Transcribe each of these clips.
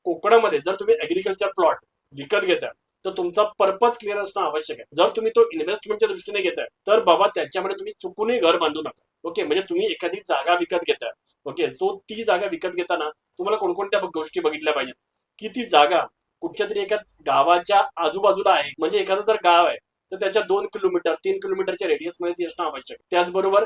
कोकणामध्ये जर तुम्ही ऍग्रिकल्चर प्लॉट विकत घेताय तर तुमचा पर्पज क्लिअर असणं आवश्यक आहे. जर तुम्ही तो इन्व्हेस्टमेंटच्या दृष्टीने घेताय तर बाबा त्याच्यामध्ये तुम्ही चुकूनही घर बांधू नका. ओके, म्हणजे तुम्ही एखादी जागा विकत घेताय. ओके, ती जागा विकत घेताना तुम्हाला कोणकोणत्या गोष्टी बघितल्या पाहिजेत की ती जागा कुठच्या तरी एका गावाच्या आजूबाजूला आहे. म्हणजे एखादं जर गाव आहे तर त्याच्या 2 किलोमीटर 3 किलोमीटरच्या रेडियस मध्ये ती असणं आवश्यक. त्याचबरोबर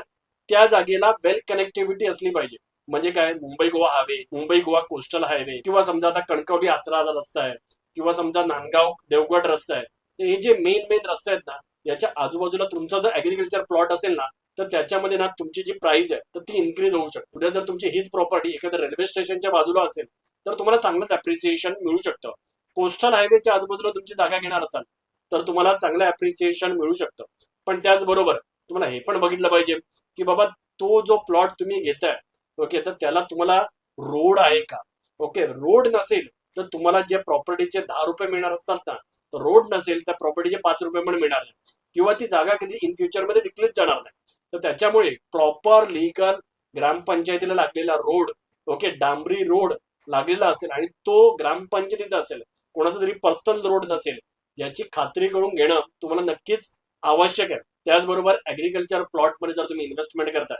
त्या जागेला वेल कनेक्टिव्हिटी असली पाहिजे. म्हणजे काय, Mumbai Goa highway, Mumbai Goa coastal highway, किंवा समजा आता कणकवली आचरा रस्ता आहे, किंवा समजा नांदगाव देवगड रस्ता आहे. तर हे जे मेन रस्ते आहेत ना, याच्या आजूबाजूला तुमचा जर ऍग्रिकल्चर प्लॉट असेल ना तर त्याच्यामध्ये ना तुमची जी प्राइस आहे तर ती इन्क्रीज होऊ शकते. उद्या जर तुमची हीच प्रॉपर्टी एखाद्या रेल्वे स्टेशनच्या बाजूला असेल तर तुम्हाला चांगलंच अप्रिसिएशन मिळू शकतं. कोस्टल हायवेच्या आजूबाजूला तुमची जागा घेणार असाल तर तुम्हाला चांगलं अप्रिसिएशन मिळू शकतं. पण त्याचबरोबर तुम्हाला हे पण बघितलं पाहिजे की बाबा तो जो प्लॉट तुम्ही घेताय, ओके, तर त्याला तुम्हाला रोड आहे का. ओके, रोड नसेल तर तुम्हाला जे प्रॉपर्टीचे 10 रुपये मिळणार असतात ना, तर रोड नसेल तर प्रॉपर्टीचे 5 रुपये पण मिळणार नाही, किंवा ती जागा कधी इन फ्युचर मध्ये विकलीच जाणार नाही. तर त्याच्यामुळे प्रॉपर लीगल ग्रामपंचायतीला लागलेला रोड, ओके, डांबरी रोड लागलेला असेल आणि तो ग्रामपंचायतीचा असेल, कोणाचा तरी पर्सनल रोड नसेल, याची खात्री करून घेणं तुम्हाला नक्कीच आवश्यक आहे. त्याचबरोबर ऍग्रिकल्चर प्लॉट मध्ये जर तुम्ही इन्व्हेस्टमेंट करताय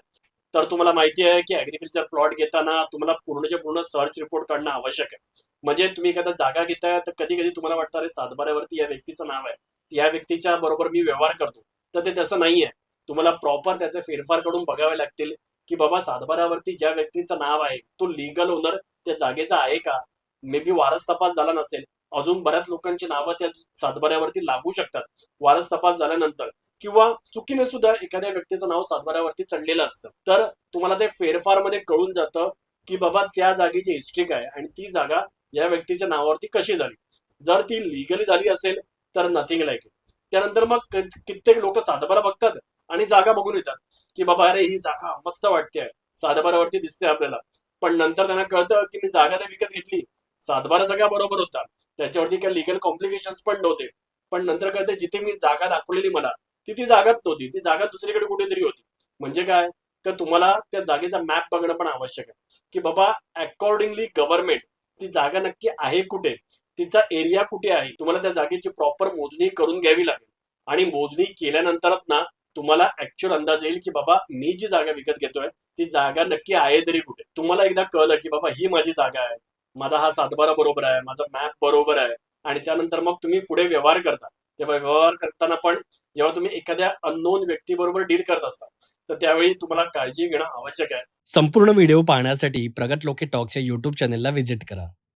तर तुम्हाला माहिती आहे की ऍग्रिकल्चर प्लॉट घेताना तुम्हाला पूर्णच्या पूर्ण सर्च रिपोर्ट काढणं आवश्यक आहे. म्हणजे तुम्ही एखादा जागा घेताय तर कधी कधी तुम्हाला वाटतं अरे सातबाऱ्यावरती या व्यक्तीचं नाव आहे, या व्यक्तीच्या बरोबर मी व्यवहार करतो. तर ते तसं नाहीये. तुम्हाला प्रॉपर त्याचे फेरफार करून बघावे लागतील की बाबा सातबाऱ्यावरती ज्या व्यक्तीचं नाव आहे तो लिगल ओनर त्या जागेचा आहे का. मे बी वारस तपास झाला नसेल, अजून बऱ्याच लोकांची नावं त्या सातबाऱ्यावरती लागू शकतात वारस तपास झाल्यानंतर, किंवा चुकीने सुद्धा एखाद्या व्यक्तीचं नाव सातबाऱ्यावरती चढलेलं असतं. तर तुम्हाला ते फेरफार मध्ये कळून जातं की बाबा त्या जागेची हिस्ट्री काय आणि ती जागा या व्यक्तीच्या नावावरती कशी झाली. जर ती लिगली झाली असेल तर नथिंग लाईक. त्यानंतर मग कित्येक लोक सातबारा बघतात आणि जागा बघून येतात की बाबा अरे ही जागा मस्त वाटते, सातबारावरती दिसते आपल्याला. पण नंतर त्यांना कळतं की मी जागा नाही विकत घेतली, सातबारा सगळ्या बरोबर होता, त्याच्यावरती काही लिगल कॉम्प्लिकेशन पण नव्हते. पण नंतर कळतं जिथे मी जागा दाखवलेली मला ती जागाच नव्हती, ती जागा दुसरीकडे कुठेतरी होती. म्हणजे काय, तर तुम्हाला त्या जागेचा मॅप बघणं पण आवश्यक आहे की बाबा अकॉर्डिंगली गव्हर्नमेंट ती जागा नक्की आहे कुठे, तिचा एरिया कुठे आहे. तुम्हाला त्या जागेची प्रॉपर मोजणी करून घ्यावी लागेल आणि मोजणी केल्यानंतरच ना तुम्हाला ऍक्च्युअल अंदाज येईल की बाबा मी जी जागा विकत घेतोय ती जागा नक्की आहे तरी कुठे. तुम्हाला एकदा कळलं की बाबा ही माझी जागा आहे, माझा हा सातबारा बरोबर आहे, माझा मॅप बरोबर आहे, आणि त्यानंतर मग तुम्ही पुढे व्यवहार करता. तेव्हा व्यवहार करताना पण जेव्हा तुम्ही एखाद्या अननोन व्यक्तीबरोबर डील करत असता तर त्यावेळी तुम्हाला काळजी घेणं आवश्यक आहे. संपूर्ण व्हिडिओ पाहण्यासाठी प्रगत लोके टॉक्सच्या YouTube चॅनेलला व्हिजिट करा.